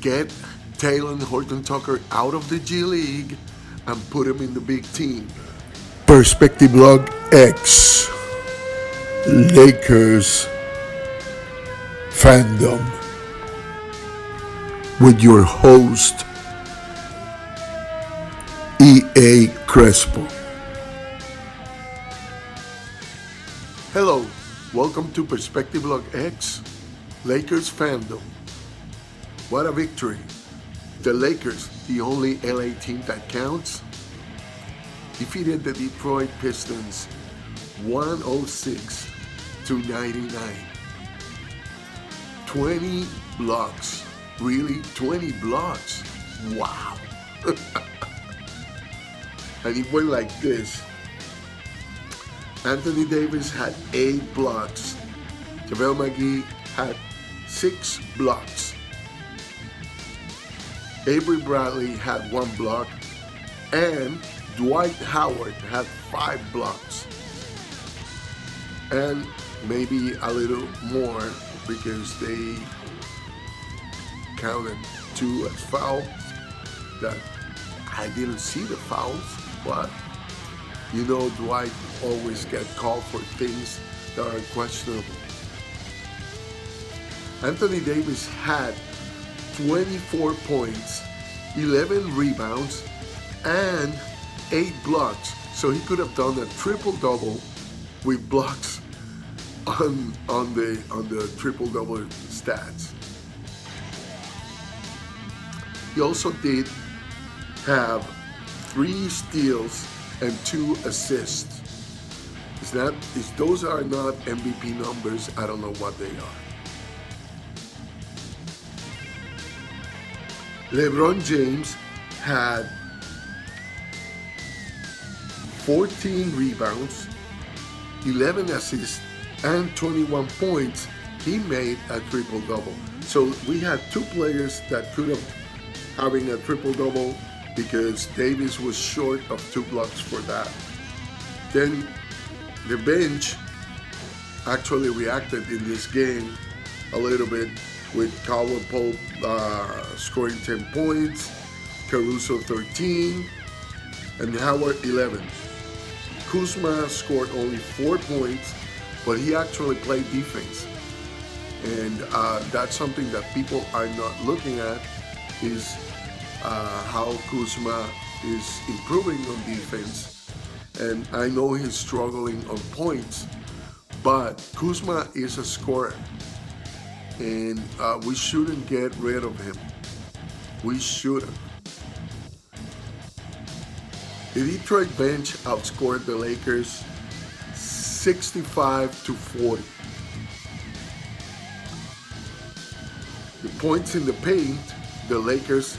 get TALEN Horton Tucker out of the G League and put him in the big team. Perspective Log X, Lakers fandom, with your host E.A. Crespo. Hello, welcome to Perspective Log X, Lakers fandom. What a victory. The Lakers, the only LA team that counts, defeated the Detroit Pistons 106-99. 20 blocks. Really? 20 blocks? Wow. And it went like this. Anthony Davis had 8 blocks. JaVale McGee had 6 blocks. Avery Bradley had 1 block. And Dwight Howard had 5 blocks. And maybe a little more because they counted 2 as fouls. That I didn't see the fouls, but you know Dwight always get called for things that are questionable. Anthony Davis had 24 points, 11 rebounds, and 8 blocks. So he could have done a triple-double with blocks on the triple-double stats. He also did have 3 steals and 2 assists. If those are not MVP numbers, I don't know what they are. LeBron James had 14 rebounds, 11 assists, and 21 points. He made a triple-double. So we had 2 players that could have having a triple-double because Davis was short of 2 blocks for that. Then the bench actually reacted in this game a little bit with Caldwell Pope scoring 10 points, Caruso 13, and Howard 11. KUZMA scored only 4 points, but he actually played defense. And that's something that people are not looking at, is how KUZMA is improving on defense. And I know he's struggling on points, but KUZMA is a scorer. And we shouldn't get rid of him. We shouldn't. The Detroit bench outscored the Lakers 65-40. The points in the paint, the Lakers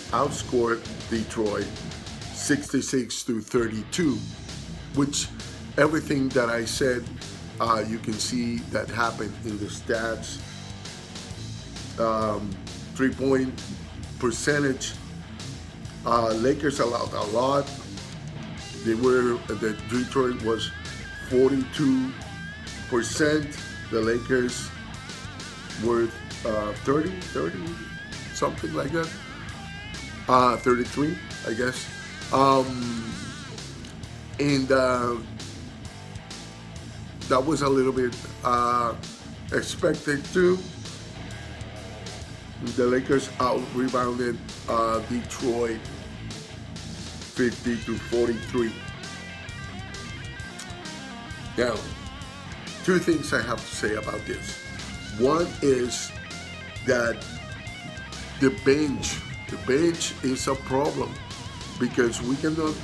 outscored Detroit 66-32, which everything that I said, you can see that happened in the stats. 3-point percentage, Lakers allowed a lot. The Detroit was 42%. The Lakers were 30, something like that. 33, I guess. And that was a little bit expected too. The Lakers out-rebounded Detroit 50-43. Now, 2 things I have to say about this. One is that the bench is a problem because we cannot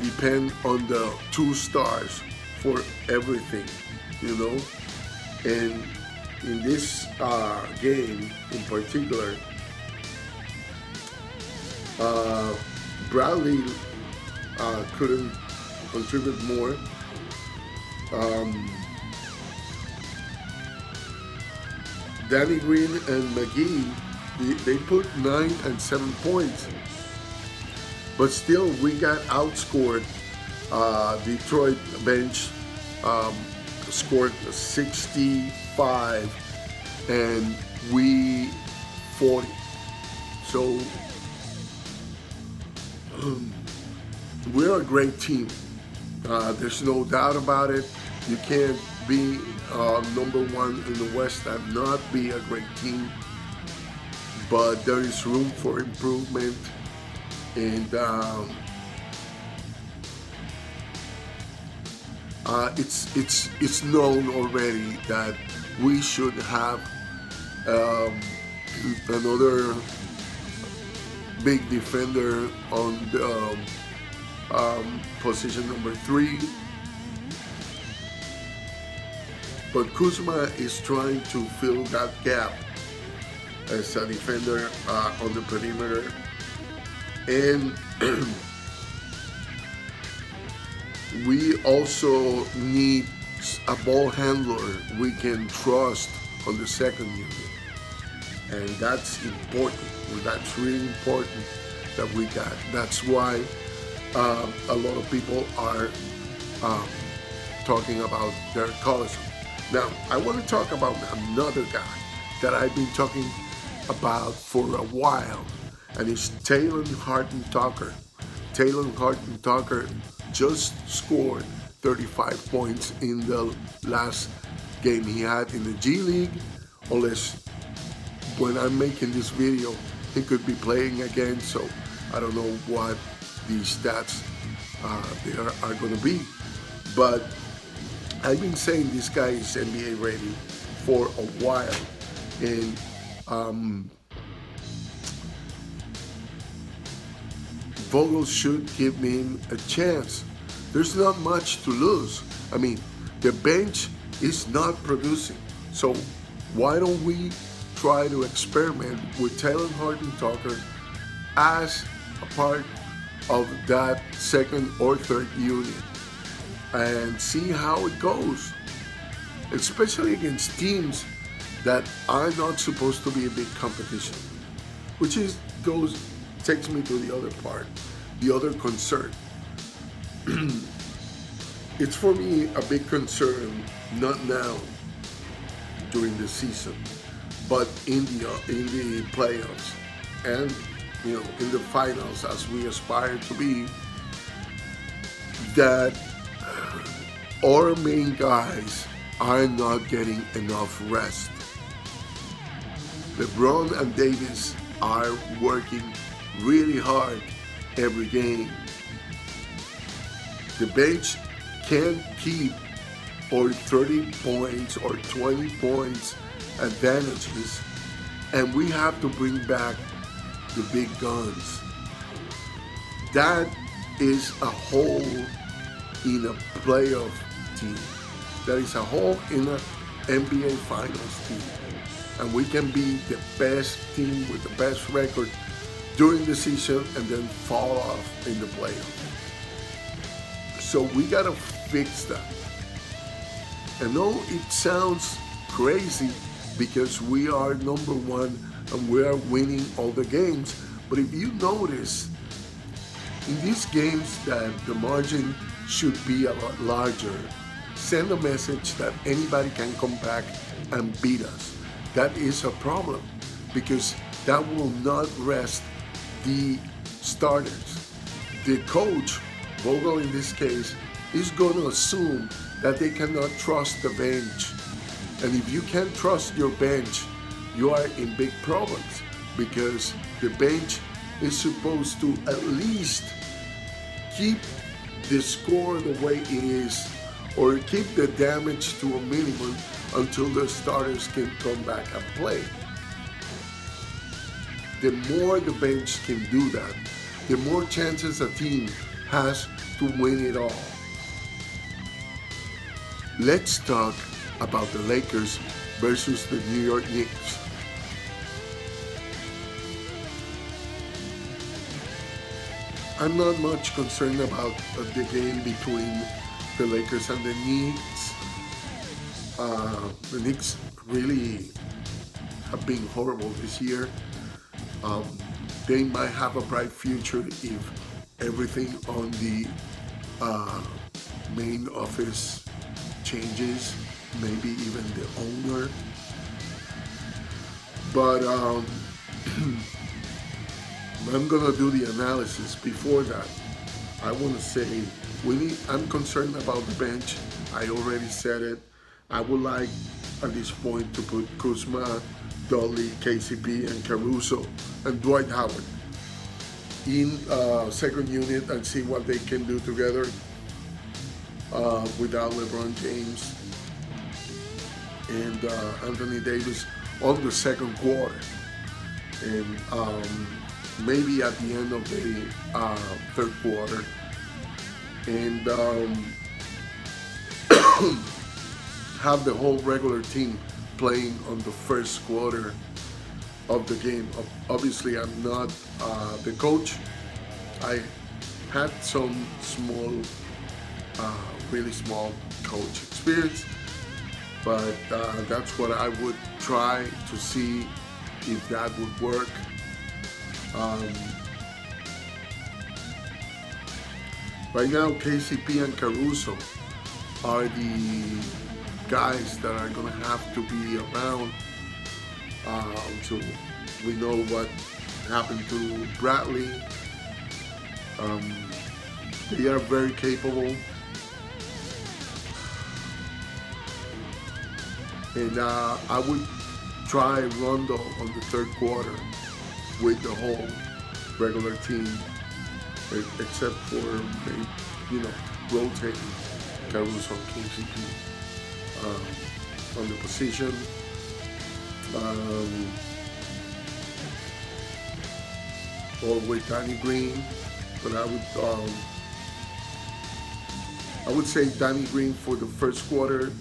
depend on the 2 stars for everything, you know. And in this game in particular, Bradley couldn't contribute more. Danny Green and McGee, they put 9 and 7 points. But still, we got outscored. Detroit bench scored 65, and we 40. So we're a great team. There's no doubt about it. You can't be number one in the West and not be a great team. But there is room for improvement, and it's known already that we should have another big defender on the position number 3. But KUZMA is trying to fill that gap as a defender on the perimeter. And we also need a ball handler we can trust on the second unit. And that's important. That's really important that we got. That's why a lot of people are talking about Derek Collison. Now, I want to talk about another guy that I've been talking about for a while, and it's TALEN HORTON. TALEN HORTON just scored 35 points in the last game he had in the G League, unless when I'm making this video, he could be playing again, so I don't know what these stats there are going to be. But I've been saying this guy is NBA ready for a while, and Vogel should give him a chance. There's not much to lose. I mean, the bench is not producing, so why don't we try to experiment with TALEN HORTON as a part of that second or third unit and see how it goes, especially against teams that are not supposed to be a big competition, which takes me to the other part, the other concern. It's for me a big concern, not now during the season, but in the playoffs and in the finals, as we aspire to be, that our main guys are not getting enough rest. LeBron and Davis are working really hard every game. The bench can't keep our 30 points or 20 points advantages, and we have to bring back the big guns. That is a hole in a playoff team. That is a hole in an NBA Finals team. And we can be the best team with the best record during the season and then fall off in the playoffs. So we gotta fix that. I know it sounds crazy because we are number one and we are winning all the games, but if you notice, in these games that the margin should be a lot larger, send a message that anybody can come back and beat us. That is a problem because that will not rest the starters. The coach, Vogel in this case, is going to assume that they cannot trust the bench. And if you can't trust your bench, you are in big problems because the bench is supposed to at least keep the score the way it is or keep the damage to a minimum until the starters can come back and play. The more the bench can do that, the more chances a team has to win it all. Let's talk about the Lakers versus the New York Knicks. I'm not much concerned about the game between the Lakers and the Knicks. The Knicks really have been horrible this year. They might have a bright future if everything on the main office changes, maybe even the owner. But I'm gonna do the analysis. Before that, I want to say I'm concerned about the bench. I already said it. I would like at this point to put KUZMA, Dudley, KCP, and Caruso, and Dwight Howard in second unit and see what they can do together without LeBron James and Anthony Davis on the second quarter. And maybe at the end of the third quarter. And have the whole regular team playing on the first quarter of the game. Obviously, I'm not the coach. I had some small, really small coach experience, but that's what I would try to see if that would work. Right now, KCP and Caruso are the guys that are going to have to be around until we know what happened to Bradley. They are very capable. And I would try Rondo on the third quarter with the whole regular team, except for rotating Caruso and KCP on the position. Or with Danny Green, but I would say Danny Green for the first quarter,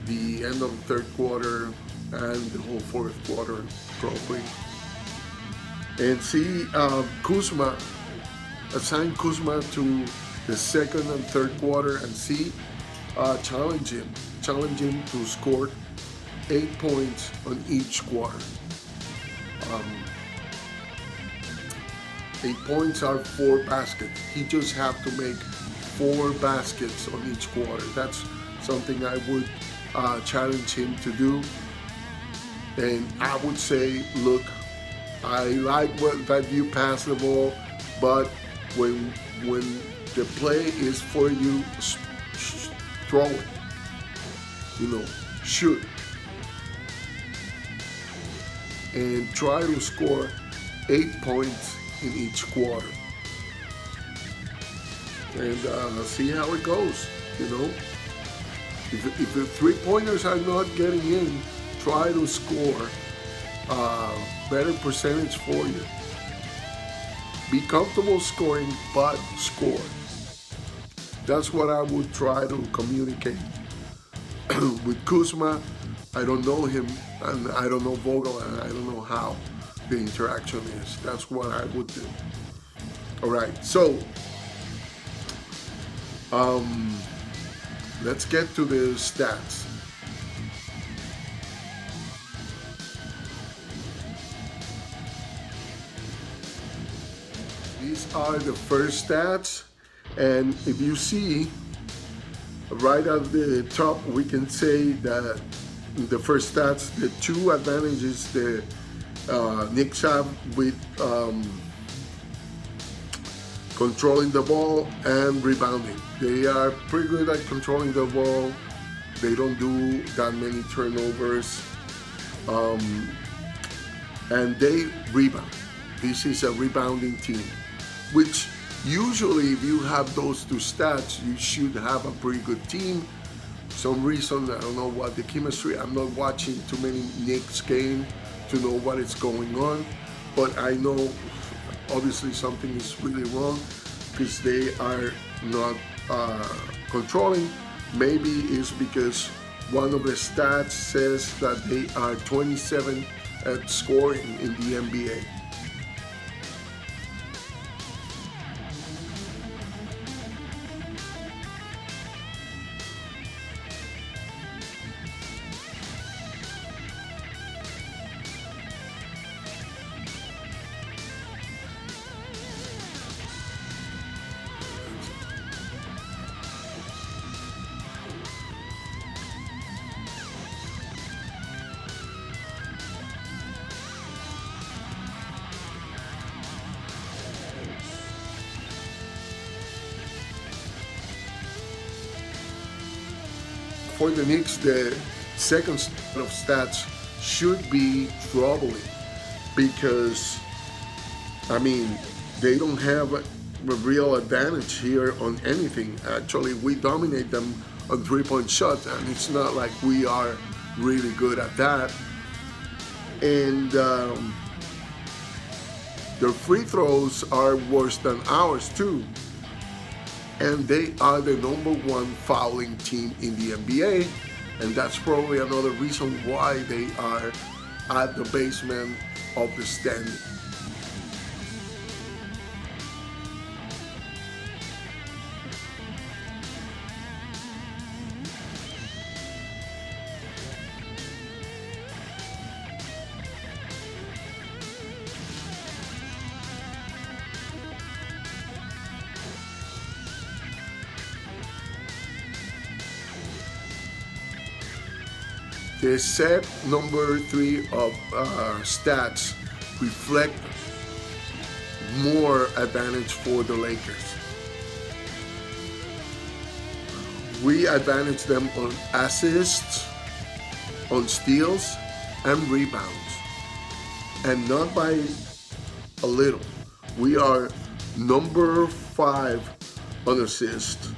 the end of the third quarter, and the whole fourth quarter probably. And see KUZMA, assign KUZMA to the second and third quarter and see, challenge him to score 8 points on each quarter. 8 points are 4 baskets. He just have to make 4 baskets on each quarter. That's something I would challenge him to do. And I would say, look, I like that you pass the ball, but when the play is for you, throw it. Shoot. And try to score 8 points in each quarter. And see how it goes, If the three-pointers are not getting in, try to score better percentage for you. Be comfortable scoring, but score. That's what I would try to communicate. With KUZMA, I don't know him, and I don't know Vogel, and I don't know how the interaction is. That's what I would do. All right, so let's get to the stats. These are the first stats, and if you see right at the top, we can say that the first stats, the 2 advantages the Knicks have with controlling the ball and rebounding. They are pretty good at controlling the ball. They don't do that many turnovers, and they rebound. This is a rebounding team, which usually if you have those 2 stats, you should have a pretty good team. Some reason, I don't know what the chemistry, I'm not watching too many Knicks games to know what is going on, but I know obviously something is really wrong because they are not controlling. Maybe it's because one of the stats says that they are 27 at scoring in the NBA. for the Knicks, the second set of stats should be troubling because, I mean, they don't have a real advantage here on anything. Actually, we dominate them on three-point shots, and it's not like we are really good at that. And their free throws are worse than ours too. And they are the #1 fouling team in the NBA. And that's probably another reason why they are at the basement of the standing. The set number 3 of stats reflect more advantage for the Lakers. We advantage them on assists, on steals, and rebounds, and not by a little. We are number 5 on assists.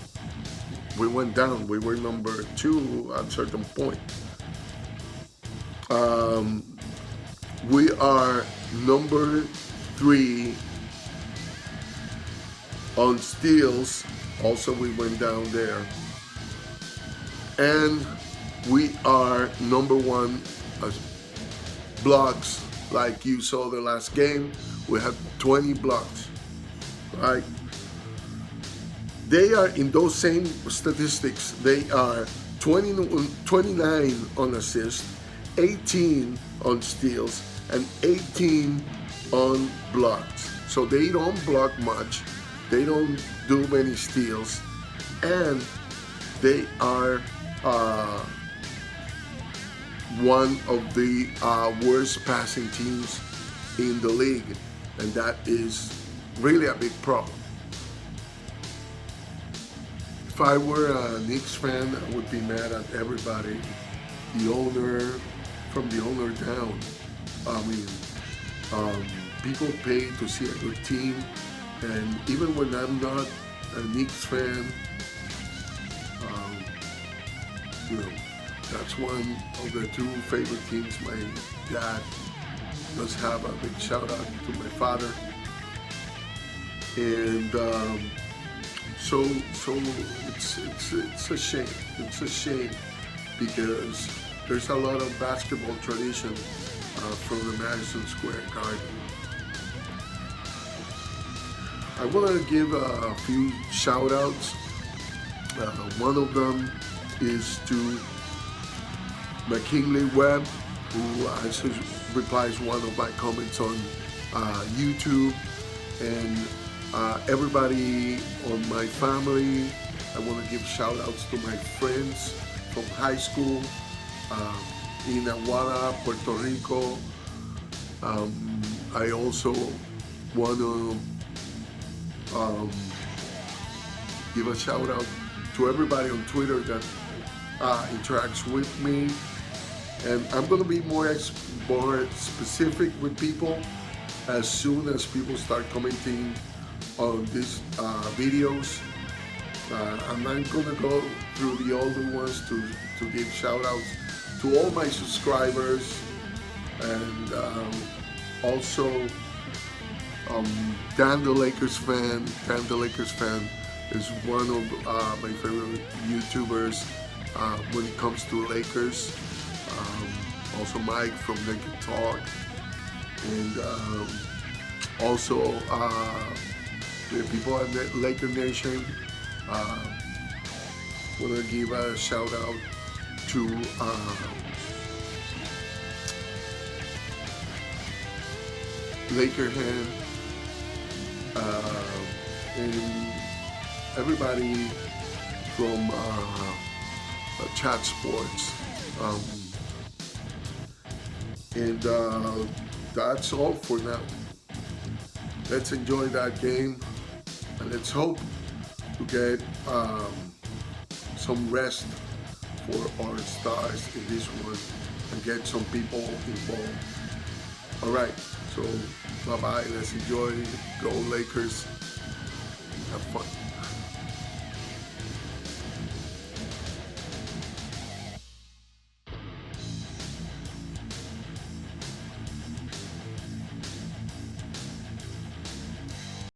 We went down. We were number 2 at a certain point. We are number 3 on steals. Also, we went down there. And we are number 1 as blocks. Like you saw the last game, we have 20 blocks, right? They are in those same statistics. They are 29 on assists, 18 on steals, and 18 on blocks. So they don't block much, they don't do many steals, and they are one of the worst passing teams in the league, and that is really a big problem. If I were a Knicks fan, I would be mad at everybody, the owner, from the owner down. I mean, people pay to see a good team, and even when I'm not a Knicks fan, you know, that's one of the 2 favorite teams. My dad does have a big shout out to my father, and so it's a shame. It's a shame because there's a lot of basketball tradition from the Madison Square Garden. I want to give a few shout outs. One of them is to McKinley Webb, who replies one of my comments on YouTube, and everybody on my family. I want to give shout outs to my friends from high school in Aguada, Puerto Rico. I also want to give a shout out to everybody on Twitter that interacts with me, and I'm going to be more specific with people as soon as people start commenting on these videos. I'm not going to go through the older ones to give shout outs to all my subscribers, and also Dan the Lakers fan. Dan the Lakers fan is one of my favorite YouTubers when it comes to Lakers. Also Mike from Naked Talk, and also the people at the Laker Nation. Want to give a shout out to Laker Hand, and everybody from Chat Sports. And that's all for now. Let's enjoy that game, and let's hope to get some rest for our stars in this one and get some people involved. All right, so bye-bye. Let's enjoy. Go Lakers. Have fun.